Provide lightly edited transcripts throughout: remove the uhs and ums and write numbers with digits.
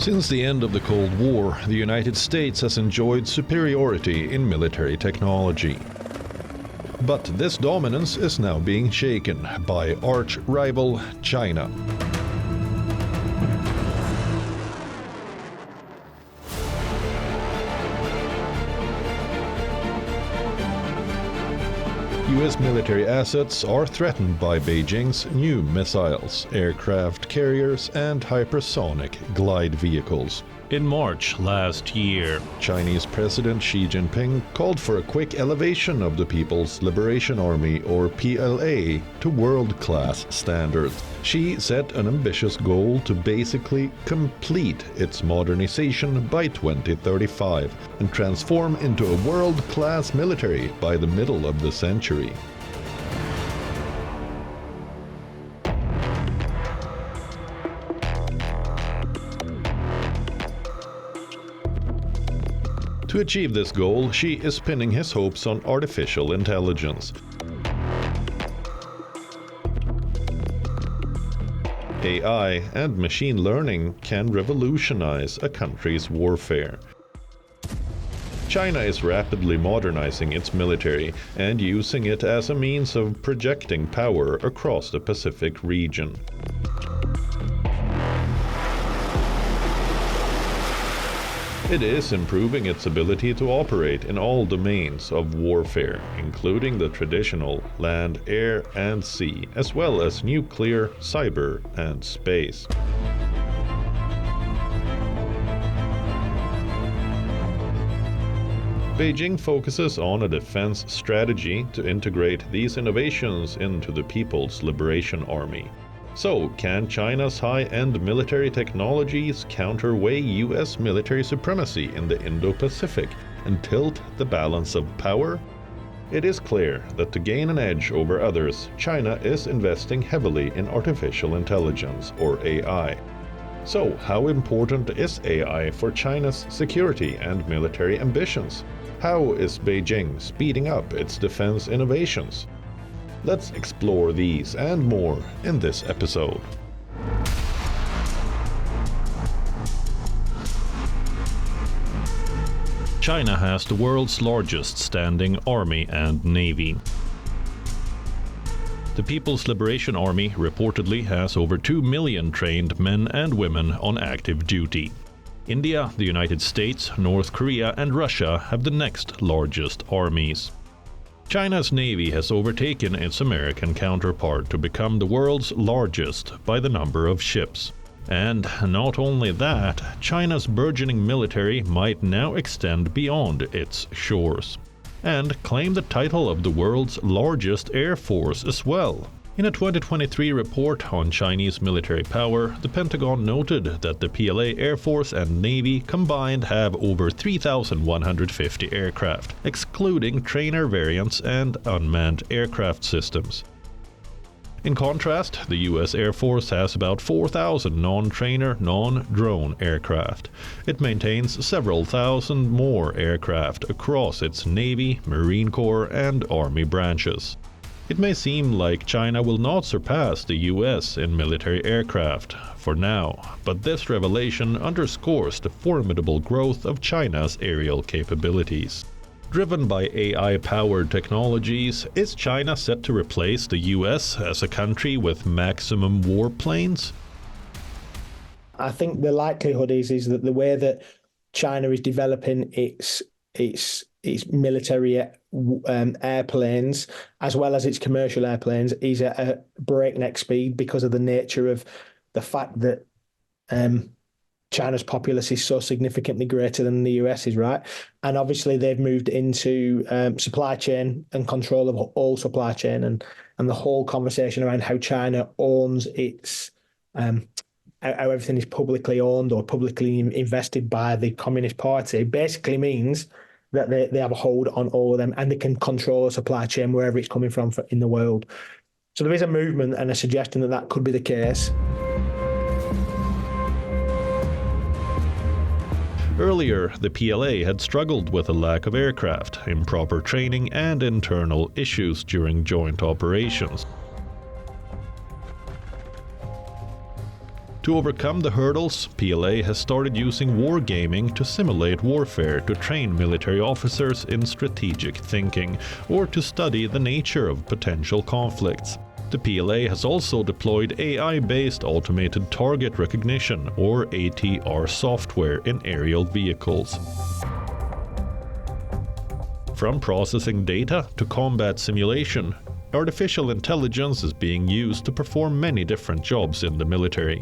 Since the end of the Cold War, the United States has enjoyed superiority in military technology. But this dominance is now being shaken by arch-rival China. US military assets are threatened by Beijing's new missiles, aircraft carriers, and hypersonic glide vehicles. In March last year, Chinese President Xi Jinping called for a quick elevation of the People's Liberation Army, or PLA, to world-class standards. Xi set an ambitious goal to basically complete its modernization by 2035 and transform into a world-class military by the middle of the century. To achieve this goal, Xi is pinning his hopes on artificial intelligence. AI and machine learning can revolutionize a country's warfare. China is rapidly modernizing its military and using it as a means of projecting power across the Pacific region. It is improving its ability to operate in all domains of warfare, including the traditional land, air, and sea, as well as nuclear, cyber, and space. Beijing focuses on a defense strategy to integrate these innovations into the People's Liberation Army. So, can China's high-end military technologies counterweigh US military supremacy in the Indo-Pacific and tilt the balance of power? It is clear that to gain an edge over others, China is investing heavily in artificial intelligence, or AI. So, how important is AI for China's security and military ambitions? How is Beijing speeding up its defense innovations? Let's explore these and more in this episode. China has the world's largest standing army and navy. The People's Liberation Army reportedly has over 2 million trained men and women on active duty. India, the United States, North Korea, and Russia have the next largest armies. China's navy has overtaken its American counterpart to become the world's largest by the number of ships. And not only that, China's burgeoning military might now extend beyond its shores and claim the title of the world's largest air force as well. In a 2023 report on Chinese military power, the Pentagon noted that the PLA Air Force and Navy combined have over 3,150 aircraft, excluding trainer variants and unmanned aircraft systems. In contrast, the US Air Force has about 4,000 non-trainer, non-drone aircraft. It maintains several thousand more aircraft across its Navy, Marine Corps, and Army branches. It may seem like China will not surpass the US in military aircraft for now, but this revelation underscores the formidable growth of China's aerial capabilities. Driven by AI-powered technologies, is China set to replace the US as a country with maximum warplanes? I think the likelihood is that the way that China is developing its military airplanes as well as its commercial airplanes is at a breakneck speed because of the nature of the fact that China's populace is so significantly greater than the US's, right? And obviously they've moved into supply chain and control of all supply chain and the whole conversation around how China owns its how everything is publicly owned or publicly invested by the Communist Party basically means that they have a hold on all of them and they can control a supply chain wherever it's coming from in the world. So there is a movement and a suggestion that that could be the case. Earlier, the PLA had struggled with a lack of aircraft, improper training, and internal issues during joint operations. To overcome the hurdles, PLA has started using wargaming to simulate warfare to train military officers in strategic thinking or to study the nature of potential conflicts. The PLA has also deployed AI-based automated target recognition or ATR software in aerial vehicles. From processing data to combat simulation, artificial intelligence is being used to perform many different jobs in the military.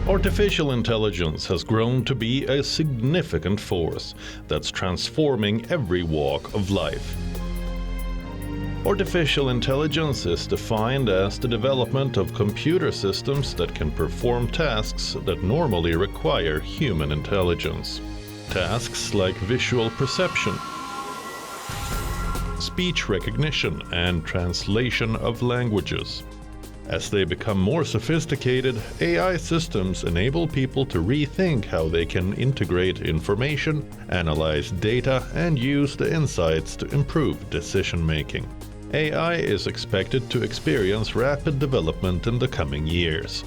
Artificial intelligence has grown to be a significant force that's transforming every walk of life. Artificial intelligence is defined as the development of computer systems that can perform tasks that normally require human intelligence. Tasks like visual perception, speech recognition, and translation of languages. As they become more sophisticated, AI systems enable people to rethink how they can integrate information, analyze data, and use the insights to improve decision-making. AI is expected to experience rapid development in the coming years.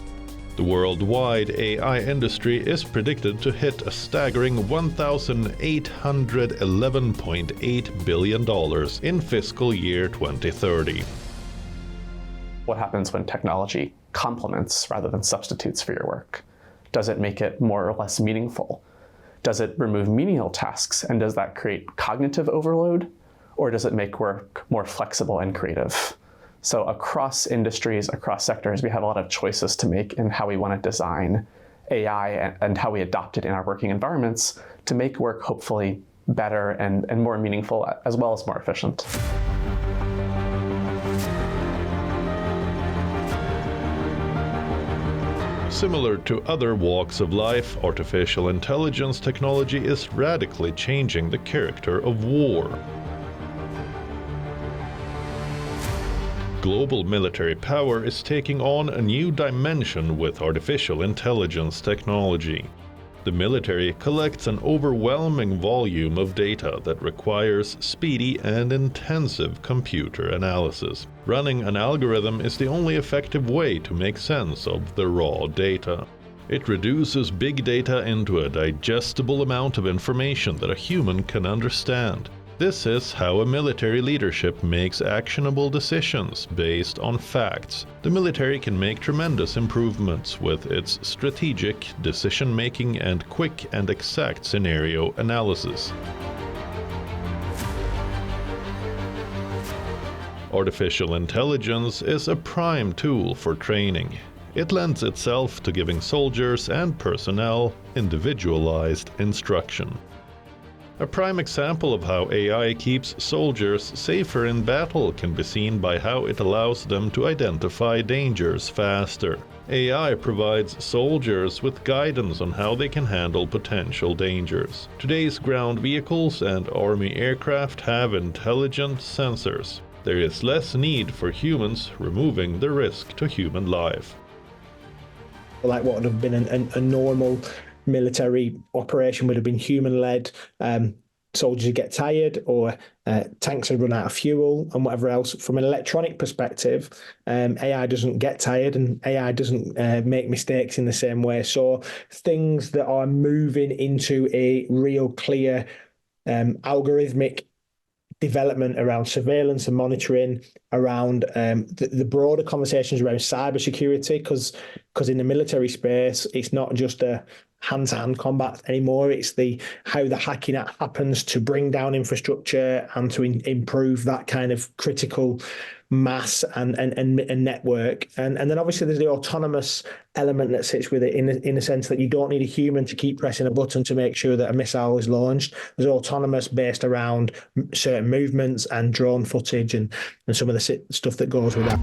The worldwide AI industry is predicted to hit a staggering $1,811.8 billion in fiscal year 2030. What happens when technology complements rather than substitutes for your work? Does it make it more or less meaningful? Does it remove menial tasks, and does that create cognitive overload? Or does it make work more flexible and creative? So across industries, across sectors, we have a lot of choices to make in how we want to design AI and how we adopt it in our working environments to make work hopefully better and more meaningful, as well as more efficient. Similar to other walks of life, artificial intelligence technology is radically changing the character of war. Global military power is taking on a new dimension with artificial intelligence technology. The military collects an overwhelming volume of data that requires speedy and intensive computer analysis. Running an algorithm is the only effective way to make sense of the raw data. It reduces big data into a digestible amount of information that a human can understand. This is how a military leadership makes actionable decisions based on facts. The military can make tremendous improvements with its strategic decision-making and quick and exact scenario analysis. Artificial intelligence is a prime tool for training. It lends itself to giving soldiers and personnel individualized instruction. A prime example of how AI keeps soldiers safer in battle can be seen by how it allows them to identify dangers faster. AI provides soldiers with guidance on how they can handle potential dangers. Today's ground vehicles and army aircraft have intelligent sensors. There is less need for humans, removing the risk to human life. Like what would have been a normal military operation would have been human-led. Soldiers would get tired, or tanks would run out of fuel and whatever else. From an electronic perspective, AI doesn't get tired and AI doesn't make mistakes in the same way. So things that are moving into a real clear algorithmic development around surveillance and monitoring, around the broader conversations around cybersecurity, because in the military space, it's not just a hand-to-hand combat anymore. It's how the hacking happens to bring down infrastructure and to improve that kind of critical mass and network. And then obviously there's the autonomous element that sits with it in the sense that you don't need a human to keep pressing a button to make sure that a missile is launched. There's autonomous based around certain movements and drone footage and some of the stuff that goes with that.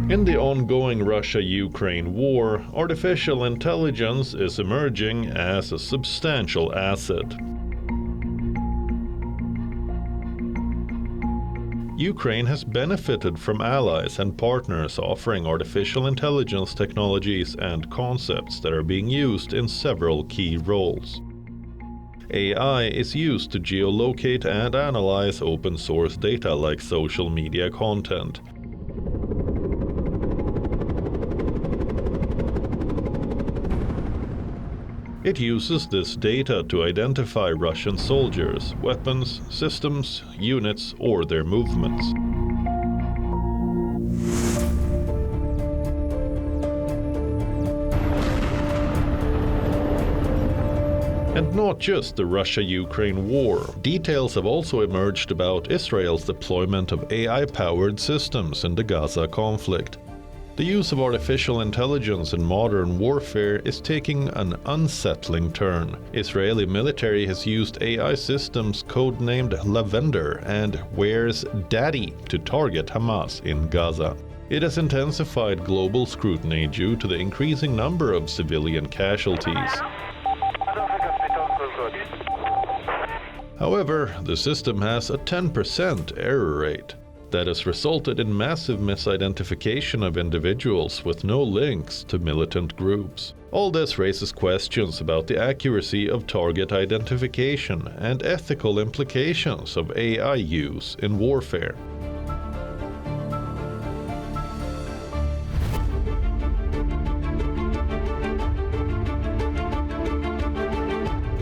In the ongoing Russia-Ukraine war, artificial intelligence is emerging as a substantial asset. Ukraine has benefited from allies and partners offering artificial intelligence technologies and concepts that are being used in several key roles. AI is used to geolocate and analyze open source data like social media content. It uses this data to identify Russian soldiers, weapons, systems, units, or their movements. And not just the Russia-Ukraine war. Details have also emerged about Israel's deployment of AI-powered systems in the Gaza conflict. The use of artificial intelligence in modern warfare is taking an unsettling turn. Israeli military has used AI systems codenamed Lavender and Where's Daddy to target Hamas in Gaza. It has intensified global scrutiny due to the increasing number of civilian casualties. However, the system has a 10% error rate. That has resulted in massive misidentification of individuals with no links to militant groups. All this raises questions about the accuracy of target identification and ethical implications of AI use in warfare.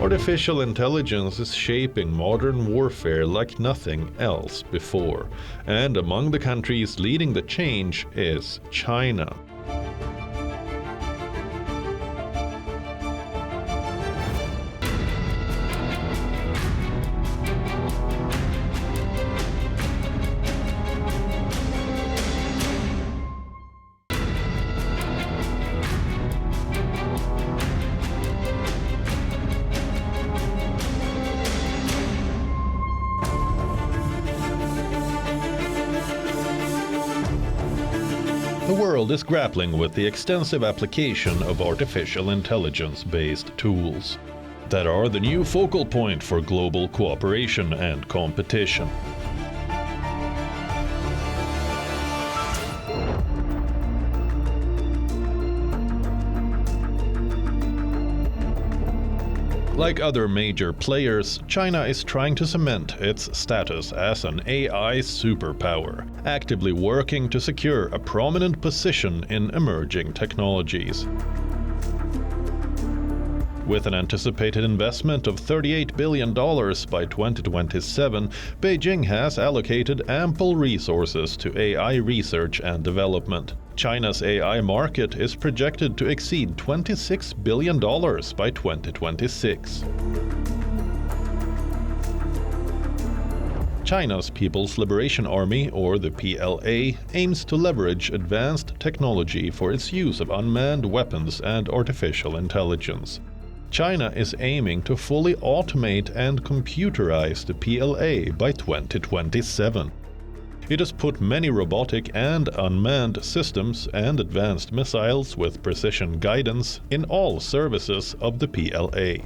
Artificial intelligence is shaping modern warfare like nothing else before, and among the countries leading the change is China. The world is grappling with the extensive application of artificial intelligence-based tools that are the new focal point for global cooperation and competition. Like other major players, China is trying to cement its status as an AI superpower, actively working to secure a prominent position in emerging technologies. With an anticipated investment of $38 billion by 2027, Beijing has allocated ample resources to AI research and development. China's AI market is projected to exceed $26 billion by 2026. China's People's Liberation Army, or the PLA, aims to leverage advanced technology for its use of unmanned weapons and artificial intelligence. China is aiming to fully automate and computerize the PLA by 2027. It has put many robotic and unmanned systems and advanced missiles with precision guidance in all services of the PLA.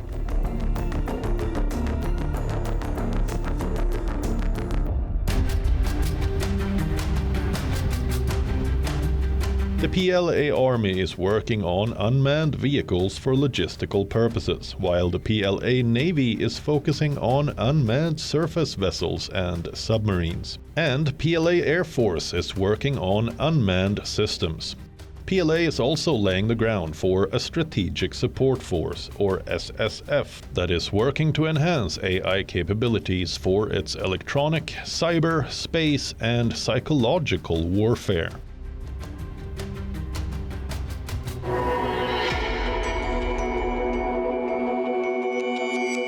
The PLA Army is working on unmanned vehicles for logistical purposes, while the PLA Navy is focusing on unmanned surface vessels and submarines. And PLA Air Force is working on unmanned systems. PLA is also laying the ground for a Strategic Support Force, or SSF, that is working to enhance AI capabilities for its electronic, cyber, space, and psychological warfare.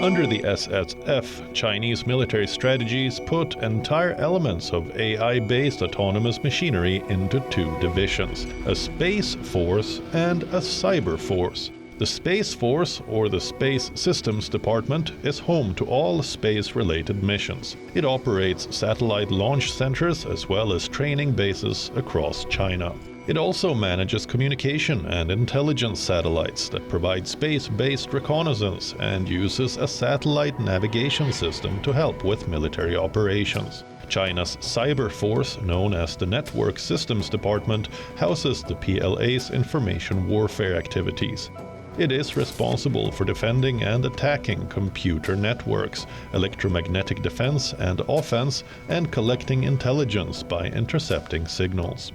Under the SSF, Chinese military strategies put entire elements of AI-based autonomous machinery into two divisions, a space force and a cyber force. The Space Force, or the Space Systems Department, is home to all space-related missions. It operates satellite launch centers as well as training bases across China. It also manages communication and intelligence satellites that provide space-based reconnaissance and uses a satellite navigation system to help with military operations. China's cyber force, known as the Network Systems Department, houses the PLA's information warfare activities. It is responsible for defending and attacking computer networks, electromagnetic defense and offense, and collecting intelligence by intercepting signals.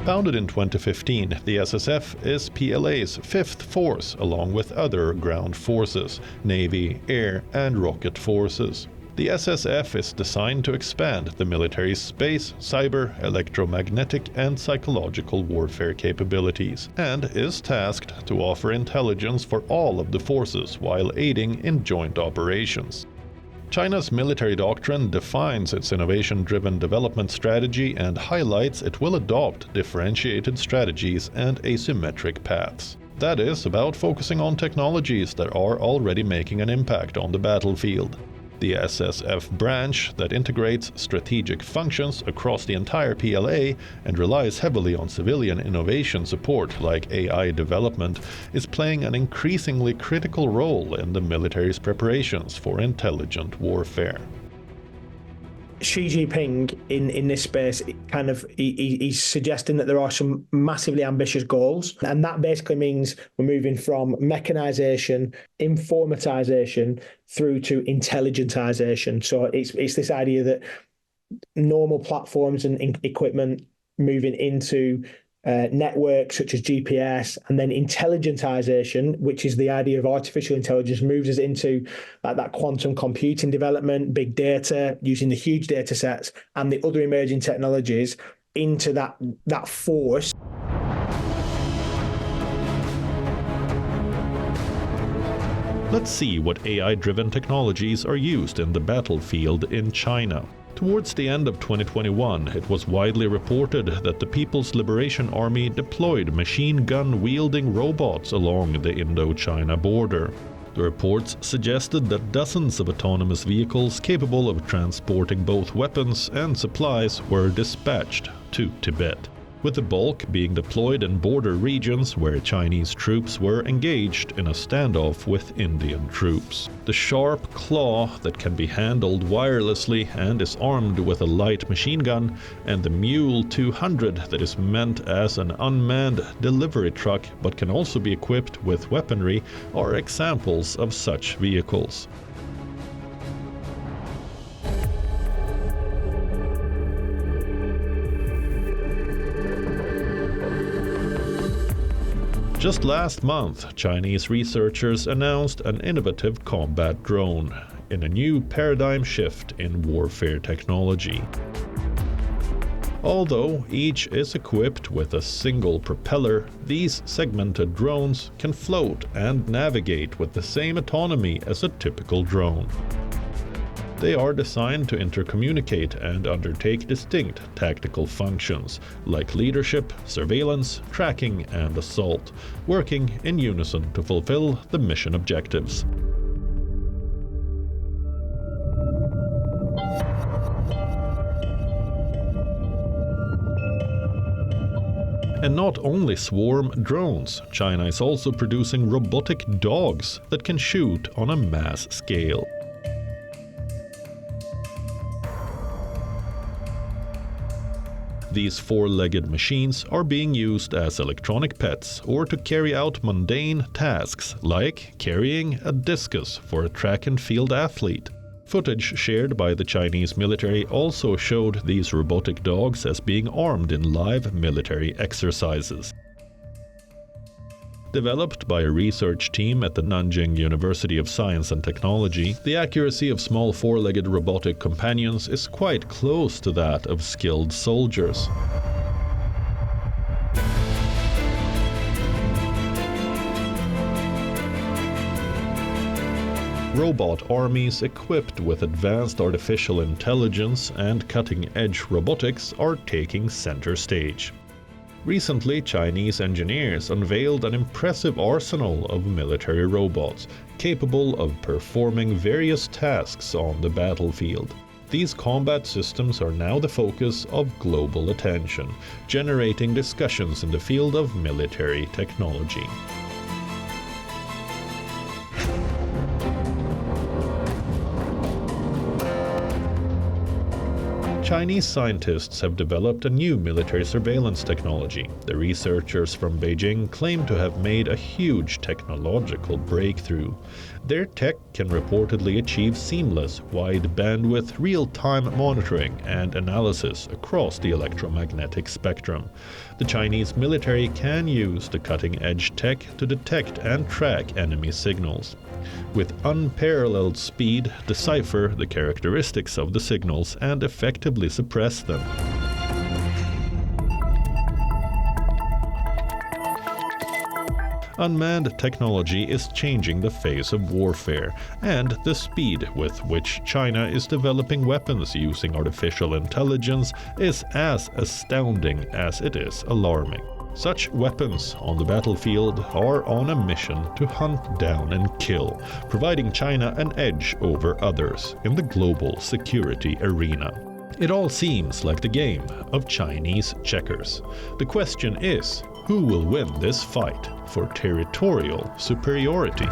Founded in 2015, the SSF is PLA's fifth force, along with other ground forces, Navy, Air, and Rocket forces. The SSF is designed to expand the military's space, cyber, electromagnetic, and psychological warfare capabilities, and is tasked to offer intelligence for all of the forces while aiding in joint operations. China's military doctrine defines its innovation-driven development strategy and highlights it will adopt differentiated strategies and asymmetric paths. That is, about focusing on technologies that are already making an impact on the battlefield. The SSF branch that integrates strategic functions across the entire PLA and relies heavily on civilian innovation support like AI development is playing an increasingly critical role in the military's preparations for intelligent warfare. Xi Jinping in this space he's suggesting that there are some massively ambitious goals, and that basically means we're moving from mechanization, informatization through to intelligentization. So it's this idea that normal platforms and equipment moving into networks such as GPS, and then intelligentization, which is the idea of artificial intelligence, moves us into that quantum computing development, big data, using the huge data sets and the other emerging technologies into that force. Let's see what AI-driven technologies are used in the battlefield in China. Towards the end of 2021, it was widely reported that the People's Liberation Army deployed machine gun-wielding robots along the Indo-China border. The reports suggested that dozens of autonomous vehicles capable of transporting both weapons and supplies were dispatched to Tibet, with the bulk being deployed in border regions where Chinese troops were engaged in a standoff with Indian troops. The sharp claw that can be handled wirelessly and is armed with a light machine gun, and the Mule 200 that is meant as an unmanned delivery truck but can also be equipped with weaponry are examples of such vehicles. Just last month, Chinese researchers announced an innovative combat drone in a new paradigm shift in warfare technology. Although each is equipped with a single propeller, these segmented drones can float and navigate with the same autonomy as a typical drone. They are designed to intercommunicate and undertake distinct tactical functions, like leadership, surveillance, tracking, and assault, working in unison to fulfill the mission objectives. And not only swarm drones, China is also producing robotic dogs that can shoot on a mass scale. These four-legged machines are being used as electronic pets or to carry out mundane tasks like carrying a discus for a track and field athlete. Footage shared by the Chinese military also showed these robotic dogs as being armed in live military exercises. Developed by a research team at the Nanjing University of Science and Technology, the accuracy of small four-legged robotic companions is quite close to that of skilled soldiers. Robot armies equipped with advanced artificial intelligence and cutting-edge robotics are taking center stage. Recently, Chinese engineers unveiled an impressive arsenal of military robots, capable of performing various tasks on the battlefield. These combat systems are now the focus of global attention, generating discussions in the field of military technology. Chinese scientists have developed a new military surveillance technology. The researchers from Beijing claim to have made a huge technological breakthrough. Their tech can reportedly achieve seamless, wide bandwidth, real-time monitoring and analysis across the electromagnetic spectrum. The Chinese military can use the cutting-edge tech to detect and track enemy signals. With unparalleled speed, decipher the characteristics of the signals and effectively suppress them. Unmanned technology is changing the face of warfare, and the speed with which China is developing weapons using artificial intelligence is as astounding as it is alarming. Such weapons on the battlefield are on a mission to hunt down and kill, providing China an edge over others in the global security arena. It all seems like the game of Chinese checkers. The question is, who will win this fight for territorial superiority?